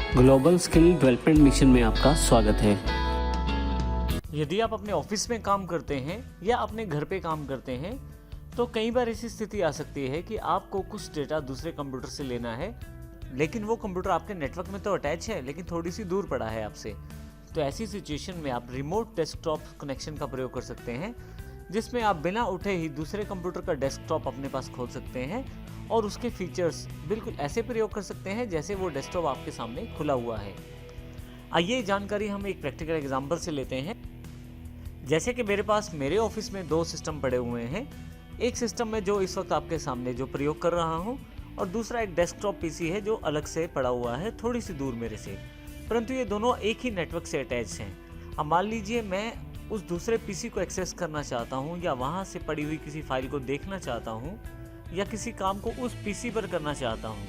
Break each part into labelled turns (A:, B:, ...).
A: Global skill development mission में आपका स्वागत है।
B: यदि आप अपने ऑफिस में काम करते हैं या अपने घर पे काम करते हैं तो कई बार ऐसी स्थिति आ सकती है कि आपको कुछ डेटा दूसरे कंप्यूटर से लेना है, लेकिन वो कंप्यूटर आपके नेटवर्क में तो अटैच है लेकिन थोड़ी सी दूर पड़ा है आपसे। तो ऐसी सिचुएशन में आप रिमोट डेस्कटॉप कनेक्शन का प्रयोग कर सकते हैं, जिसमें आप बिना उठे ही दूसरे कंप्यूटर का डेस्कटॉप अपने पास खोल सकते हैं और उसके फीचर्स बिल्कुल ऐसे प्रयोग कर सकते हैं जैसे वो डेस्कटॉप आपके सामने खुला हुआ है। आइए जानकारी हम एक प्रैक्टिकल एग्जांपल से लेते हैं। जैसे कि मेरे पास मेरे ऑफिस में 2 सिस्टम पड़े हुए हैं। एक सिस्टम में जो इस वक्त आपके सामने जो प्रयोग कर रहा हूं, और दूसरा एक डेस्कटॉप पीसी है जो अलग से पड़ा हुआ है थोड़ी सी दूर मेरे से, परंतु ये दोनों एक ही नेटवर्क से अटैच हैं। अब मान लीजिए मैं उस दूसरे पीसी को एक्सेस करना चाहता हूं या वहां से पड़ी हुई किसी फाइल को देखना चाहता हूं या किसी काम को उस पीसी पर करना चाहता हूं,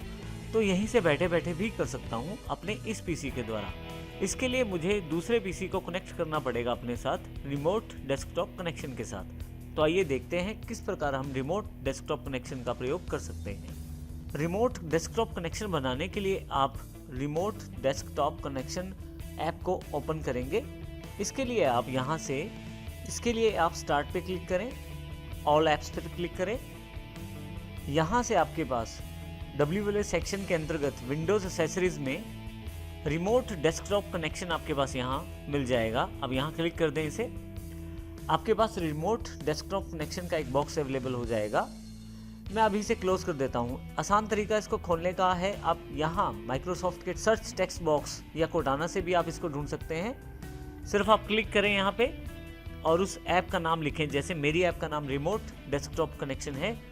B: तो यहीं से बैठे बैठे भी कर सकता हूं अपने इस पीसी के द्वारा। इसके लिए मुझे दूसरे पीसी को कनेक्ट करना पड़ेगा अपने साथ रिमोट डेस्कटॉप कनेक्शन के साथ। तो आइए देखते हैं किस प्रकार हम रिमोट डेस्कटॉप कनेक्शन का प्रयोग कर सकते हैं। रिमोट डेस्कटॉप कनेक्शन बनाने के लिए आप रिमोट डेस्कटॉप कनेक्शन ऐप को ओपन करेंगे। इसके लिए आप स्टार्ट पे क्लिक करें, ऑल ऐप्स पर क्लिक करें। यहाँ से आपके पास WLA सेक्शन के अंतर्गत विंडोज एसेसरीज में रिमोट डेस्कटॉप कनेक्शन आपके पास यहाँ मिल जाएगा। अब यहाँ क्लिक कर दें इसे, आपके पास रिमोट डेस्कटॉप कनेक्शन का एक बॉक्स अवेलेबल हो जाएगा। मैं अभी इसे क्लोज कर देता हूँ। आसान तरीका इसको खोलने का है, आप यहाँ माइक्रोसॉफ्ट के सर्च टेक्स्ट बॉक्स या कोडाना से भी आप इसको ढूंढ सकते हैं। सिर्फ आप क्लिक करें यहाँ पे और उस ऐप का नाम लिखें। जैसे मेरी ऐप का नाम रिमोट डेस्कटॉप कनेक्शन है,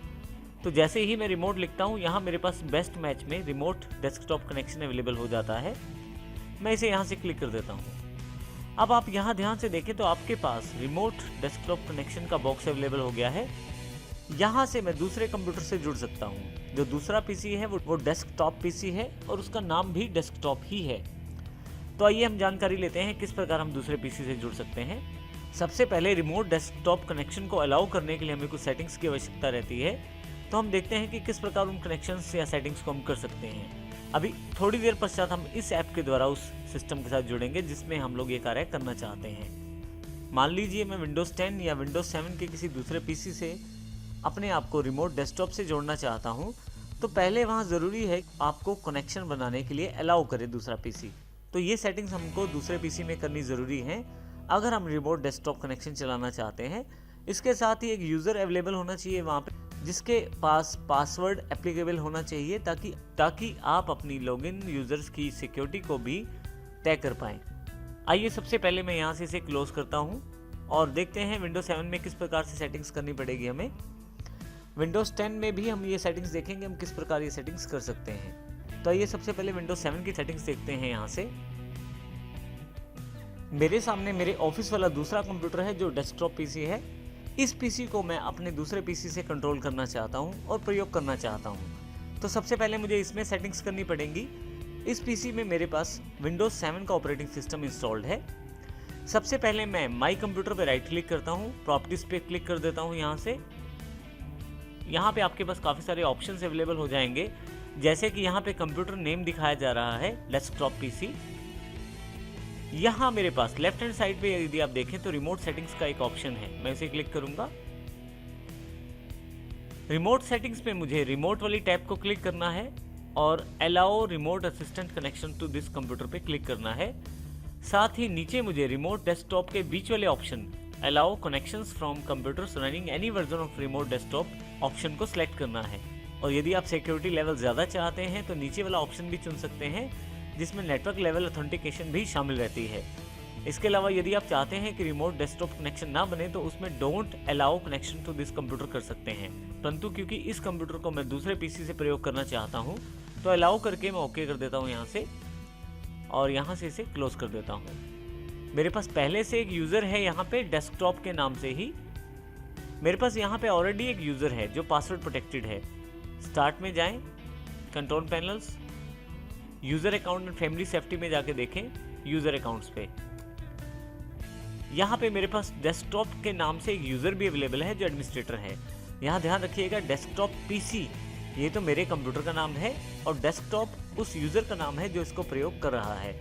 B: तो जैसे ही मैं रिमोट लिखता हूँ यहाँ मेरे पास बेस्ट मैच में रिमोट डेस्कटॉप कनेक्शन अवेलेबल हो जाता है। मैं इसे यहाँ से क्लिक कर देता हूँ। अब आप यहाँ ध्यान से देखें तो आपके पास रिमोट डेस्कटॉप कनेक्शन का बॉक्स अवेलेबल हो गया है। यहाँ से मैं दूसरे कंप्यूटर से जुड़ सकता हूँ। जो दूसरा पीसी है वो डेस्कटॉप पीसी है और उसका नाम भी डेस्कटॉप ही है। तो आइए हम जानकारी लेते हैं किस प्रकार हम दूसरे पीसी से जुड़ सकते हैं। सबसे पहले रिमोट डेस्कटॉप कनेक्शन को अलाउ करने के लिए हमें कुछ सेटिंग्स की आवश्यकता रहती है। तो हम देखते हैं कि किस प्रकार उन कनेक्शंस या सेटिंग्स को हम कर सकते हैं। अभी थोड़ी देर पश्चात हम इस ऐप के द्वारा उस सिस्टम के साथ जुड़ेंगे जिसमें हम लोग ये कार्य करना चाहते हैं। मान लीजिए मैं विंडोज़ 10 या विंडोज़ 7 के किसी दूसरे पीसी से अपने आप को रिमोट डेस्कटॉप से जोड़ना चाहता हूँ, तो पहले वहाँ ज़रूरी है आपको कनेक्शन बनाने के लिए अलाउ करे दूसरा पीसी। तो ये सेटिंग्स हमको दूसरे पीसी में करनी ज़रूरी है अगर हम रिमोट डेस्कटॉप कनेक्शन चलाना चाहते हैं। इसके साथ ही एक यूज़र अवेलेबल होना चाहिए वहाँ पे, जिसके पास पासवर्ड एप्लीकेबल होना चाहिए ताकि आप अपनी लॉगिन यूजर्स की सिक्योरिटी को भी तय कर पाएं। आइए सबसे पहले मैं यहाँ से इसे क्लोज करता हूँ और देखते हैं विंडोज 7 में किस प्रकार से सेटिंग्स करनी पड़ेगी हमें। विंडोज 10 में भी हम ये सेटिंग्स देखेंगे हम किस प्रकार ये सेटिंग्स कर सकते हैं। तो आइए सबसे पहले विंडोज 7 की सेटिंग्स देखते हैं। यहाँ से मेरे सामने मेरे ऑफिस वाला दूसरा कंप्यूटर है जो डेस्कटॉप पीसी है। इस पीसी को मैं अपने दूसरे पीसी से कंट्रोल करना चाहता हूं और प्रयोग करना चाहता हूं। तो सबसे पहले मुझे इसमें सेटिंग्स करनी पड़ेंगी। इस पीसी में मेरे पास विंडोज 7 का ऑपरेटिंग सिस्टम इंस्टॉल्ड है। सबसे पहले मैं माई कंप्यूटर पर राइट क्लिक करता हूं, प्रॉपर्टीज पे क्लिक कर देता हूं। यहाँ पे आपके पास काफ़ी सारे ऑप्शंस अवेलेबल हो जाएंगे, जैसे कि यहाँ पे कंप्यूटर नेम दिखाया जा रहा है डेस्कटॉप पीसी। यहाँ मेरे पास लेफ्ट हैंड साइड पे यदि आप देखें तो रिमोट सेटिंग्स का एक ऑप्शन है, मैं इसे क्लिक करूंगा। रिमोट सेटिंग्स में मुझे रिमोट वाली टैब को क्लिक करना है और allow remote assistant connection to this computer पे क्लिक करना है। साथ ही नीचे मुझे रिमोट डेस्कटॉप के बीच वाले option allow connections from computers running any version of remote desktop option को सिलेक्ट करना है। और यदि आप सिक्योरिटी लेवल ज़्यादा चाहते हैं तो नीचे वाला ऑप्शन भी चुन सकते हैं, जिसमें नेटवर्क लेवल ऑथेंटिकेशन भी शामिल रहती है। इसके अलावा यदि आप चाहते हैं कि रिमोट डेस्कटॉप कनेक्शन ना बने तो उसमें don't allow connection to this computer कर सकते हैं, परंतु क्योंकि इस कंप्यूटर को मैं दूसरे पीसी से प्रयोग करना चाहता हूं तो अलाउ करके मैं ओके कर देता हूं यहाँ से, और यहाँ से इसे क्लोज कर देता हूँ। मेरे पास पहले से एक यूज़र है यहाँ पे डेस्कटॉप के नाम से ही। मेरे पास यहाँ पे ऑलरेडी एक यूज़र है जो पासवर्ड प्रोटेक्टेड है। स्टार्ट में जाएं, control panels, user account and family safety में जाके देखें यूज़र अकाउंट्स पे। यहाँ पे मेरे पास डेस्कटॉप के नाम से एक यूज़र भी अवेलेबल है जो एडमिनिस्ट्रेटर है। यहाँ ध्यान रखिएगा डेस्कटॉप पीसी ये तो मेरे कंप्यूटर का नाम है और डेस्कटॉप उस यूज़र का नाम है जो इसको प्रयोग कर रहा है,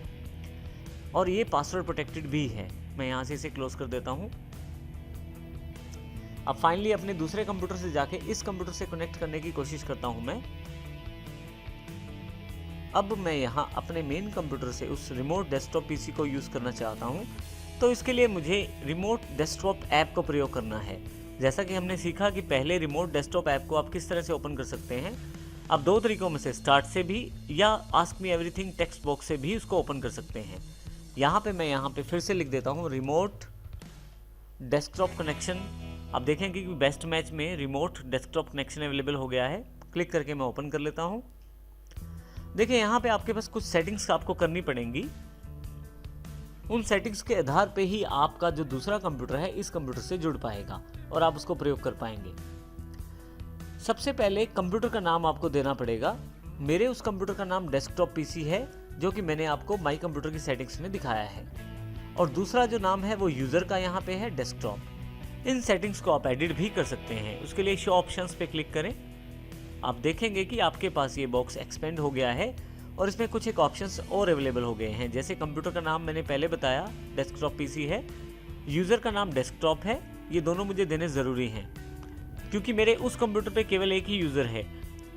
B: और ये पासवर्ड प्रोटेक्टेड भी है। मैं यहाँ से इसे क्लोज कर देता हूँ। अब फाइनली अपने दूसरे कंप्यूटर से जाके इस कंप्यूटर से कनेक्ट करने की कोशिश करता हूँ मैं। अब मैं यहाँ अपने मेन कंप्यूटर से उस रिमोट डेस्कटॉप पीसी को यूज़ करना चाहता हूँ, तो इसके लिए मुझे रिमोट डेस्कटॉप ऐप को प्रयोग करना है। जैसा कि हमने सीखा कि पहले रिमोट डेस्कटॉप ऐप को आप किस तरह से ओपन कर सकते हैं। आप दो तरीकों में से स्टार्ट से भी या ask me everything text box से भी उसको ओपन कर सकते हैं। यहाँ पे मैं यहाँ पे फिर से लिख देता हूँ रिमोट डेस्कटॉप कनेक्शन। आप देखेंगे कि बेस्ट मैच में रिमोट डेस्कटॉप कनेक्शन अवेलेबल हो गया है। क्लिक करके मैं ओपन कर लेता हूँ। देखिए यहाँ पे आपके पास कुछ सेटिंग्स आपको करनी पड़ेंगी। उन सेटिंग्स के आधार पे ही आपका जो दूसरा कंप्यूटर है इस कंप्यूटर से जुड़ पाएगा और आप उसको प्रयोग कर पाएंगे। सबसे पहले कंप्यूटर का नाम आपको देना पड़ेगा। मेरे उस कंप्यूटर का नाम डेस्कटॉप पीसी है, जो कि मैंने आपको माई कंप्यूटर की सेटिंग्स में दिखाया है, और दूसरा जो नाम है वो यूज़र का यहाँ पे है डेस्कटॉप। इन सेटिंग्स को आप एडिट भी कर सकते हैं। उसके लिए शो ऑप्शंस पे क्लिक करें। आप देखेंगे कि आपके पास ये बॉक्स एक्सपेंड हो गया है और इसमें कुछ एक ऑप्शंस और अवेलेबल हो गए हैं। जैसे कंप्यूटर का नाम मैंने पहले बताया डेस्कटॉप पीसी है, यूज़र का नाम डेस्कटॉप है। ये दोनों मुझे देने ज़रूरी हैं क्योंकि मेरे उस कंप्यूटर पे केवल एक ही यूज़र है।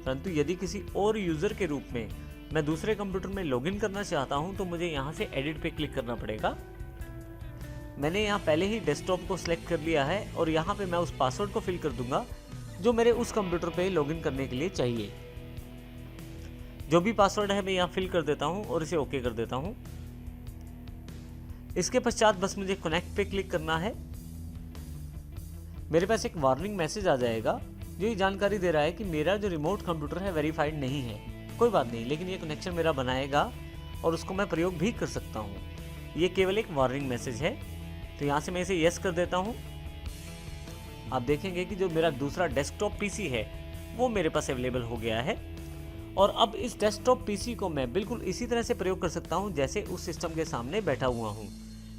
B: परंतु यदि किसी और यूज़र के रूप में मैं दूसरे कंप्यूटर में लॉगिन करना चाहता हूं तो मुझे यहां से एडिट पे क्लिक करना पड़ेगा। मैंने यहां पहले ही डेस्कटॉप को सिलेक्ट कर लिया है और यहां पे मैं उस पासवर्ड को फिल कर दूंगा जो मेरे उस कंप्यूटर पे लॉगिन करने के लिए चाहिए। जो भी पासवर्ड है मैं यहाँ फिल कर देता हूँ और इसे ओके कर देता हूँ। इसके पश्चात बस मुझे कनेक्ट पे क्लिक करना है। मेरे पास एक वार्निंग मैसेज आ जाएगा जो ये जानकारी दे रहा है कि मेरा जो रिमोट कंप्यूटर है वेरीफाइड नहीं है। कोई बात नहीं, लेकिन ये कनेक्शन मेरा बनाएगा और उसको मैं प्रयोग भी कर सकता हूँ। ये केवल एक वार्निंग मैसेज है, तो यहाँ से मैं इसे यस कर देता हूँ। आप देखेंगे कि जो मेरा दूसरा डेस्कटॉप पीसी है वो मेरे पास अवेलेबल हो गया है, और अब इस डेस्कटॉप पीसी को मैं बिल्कुल इसी तरह से प्रयोग कर सकता हूँ जैसे उस सिस्टम के सामने बैठा हुआ हूँ।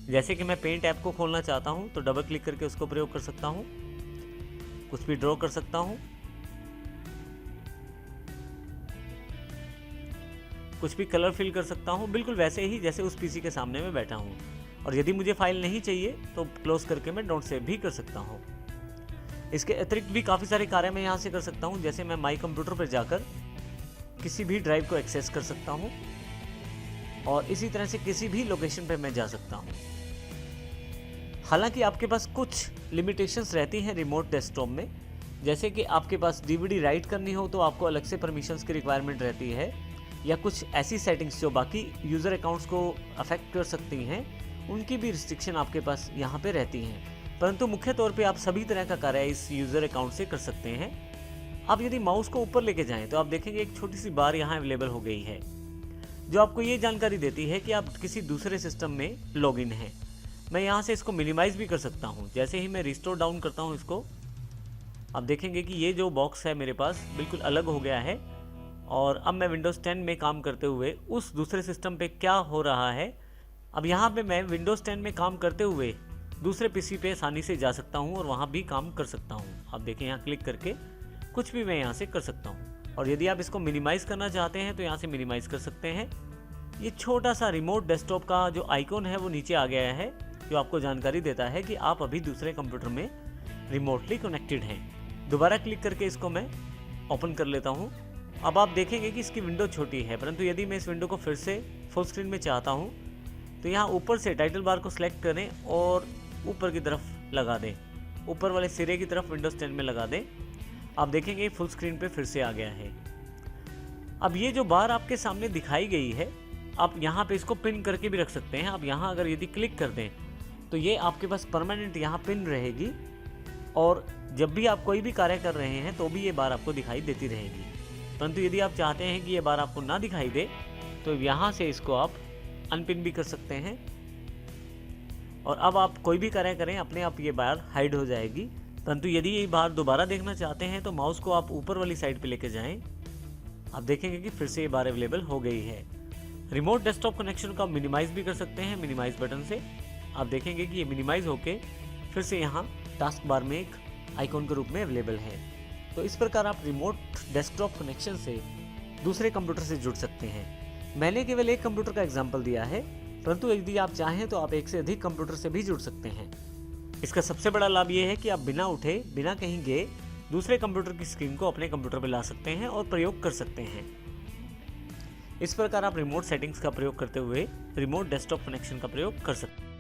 B: जैसे कि मैं पेंट ऐप को खोलना चाहता हूँ तो डबल क्लिक करके उसको प्रयोग कर सकता हूँ, कुछ भी ड्रॉ कर सकता हूँ, कुछ भी कलर फिल कर सकता हूँ, बिल्कुल वैसे ही जैसे उस पीसी के सामने मैं बैठा हूँ। और यदि मुझे फाइल नहीं चाहिए तो क्लोज करके मैं डोंट सेव भी कर सकता हूँ। इसके अतिरिक्त भी काफ़ी सारे कार्य मैं यहाँ से कर सकता हूँ। जैसे मैं माई कंप्यूटर पर जाकर किसी भी ड्राइव को एक्सेस कर सकता हूँ और इसी तरह से किसी भी लोकेशन पर मैं जा सकता हूँ। हालांकि आपके पास कुछ लिमिटेशंस रहती हैं रिमोट डेस्कटॉप में, जैसे कि आपके पास डीवीडी राइट करनी हो तो आपको अलग से परमिशंस की रिक्वायरमेंट रहती है, या कुछ ऐसी सेटिंग्स जो बाकी यूज़र अकाउंट्स को अफेक्ट कर सकती हैं उनकी भी रिस्ट्रिक्शन आपके पास यहाँ पे रहती हैं। परंतु मुख्य तौर पे आप सभी तरह का कार्य इस यूज़र अकाउंट से कर सकते हैं। आप यदि माउस को ऊपर लेके जाएं तो आप देखेंगे एक छोटी सी बार यहाँ अवेलेबल हो गई है जो आपको ये जानकारी देती है कि आप किसी दूसरे सिस्टम में लॉगिन हैं। मैं यहाँ से इसको मिनिमाइज़ भी कर सकता हूँ। जैसे ही मैं रिस्टोर डाउन करता हूँ इसको, आप देखेंगे कि ये जो बॉक्स है मेरे पास बिल्कुल अलग हो गया है, और अब मैं विंडोज़ 10 में काम करते हुए उस दूसरे सिस्टम पे क्या हो रहा है, अब यहाँ पे मैं विंडोज़ 10 में काम करते हुए दूसरे पीसी पे आसानी से जा सकता हूँ और वहाँ भी काम कर सकता हूँ। आप देखें यहाँ क्लिक करके कुछ भी मैं यहाँ से कर सकता हूँ। और यदि आप इसको मिनिमाइज़ करना चाहते हैं तो यहाँ से मिनिमाइज़ कर सकते हैं। ये छोटा सा रिमोट डेस्कटॉप का जो आइकॉन है वो नीचे आ गया है, जो आपको जानकारी देता है कि आप अभी दूसरे कंप्यूटर में रिमोटली कनेक्टेड हैं। दोबारा क्लिक करके इसको मैं ओपन कर लेता हूँ। अब आप देखेंगे कि इसकी विंडो छोटी है, परंतु यदि मैं इस विंडो को फिर से फुल स्क्रीन में चाहता हूँ तो यहाँ ऊपर से टाइटल बार को सिलेक्ट करें और ऊपर की तरफ लगा दें, ऊपर वाले सिरे की तरफ विंडोज़ 10 में लगा दें। आप देखेंगे फुल स्क्रीन पे फिर से आ गया है। अब ये जो बार आपके सामने दिखाई गई है, आप यहाँ पे इसको पिन करके भी रख सकते हैं। आप यहाँ अगर यदि क्लिक कर दें तो ये आपके पास परमानेंट यहाँ पिन रहेगी, और जब भी आप कोई भी कार्य कर रहे हैं तो भी ये बार आपको दिखाई देती रहेगी। परंतु यदि आप चाहते हैं कि ये बार आपको ना दिखाई दे तो यहाँ से इसको आप अनपिन भी कर सकते हैं, और अब आप कोई भी कार्य करें अपने आप ये बार हाइड हो जाएगी। परंतु यदि ये बार दोबारा देखना चाहते हैं तो माउस को आप ऊपर वाली साइड पे लेके जाएं। आप देखेंगे कि फिर से ये बार अवेलेबल हो गई है। रिमोट डेस्कटॉप कनेक्शन को आप मिनिमाइज़ भी कर सकते हैं मिनिमाइज़ बटन से। आप देखेंगे कि ये मिनिमाइज़ होके फिर से यहाँ टास्क बार में एक आइकॉन के रूप में अवेलेबल है। तो इस प्रकार आप रिमोट डेस्कटॉप कनेक्शन से दूसरे कंप्यूटर से जुड़ सकते हैं। मैंने केवल एक कंप्यूटर का एग्जाम्पल दिया है, परंतु यदि आप चाहें तो आप एक से अधिक कंप्यूटर से भी जुड़ सकते हैं। इसका सबसे बड़ा लाभ यह है कि आप बिना उठे, बिना कहीं गए दूसरे कंप्यूटर की स्क्रीन को अपने कंप्यूटर पर ला सकते हैं और प्रयोग कर सकते हैं। इस प्रकार आप रिमोट सेटिंग्स का प्रयोग करते हुए रिमोट डेस्कटॉप कनेक्शन का प्रयोग कर सकते हैं।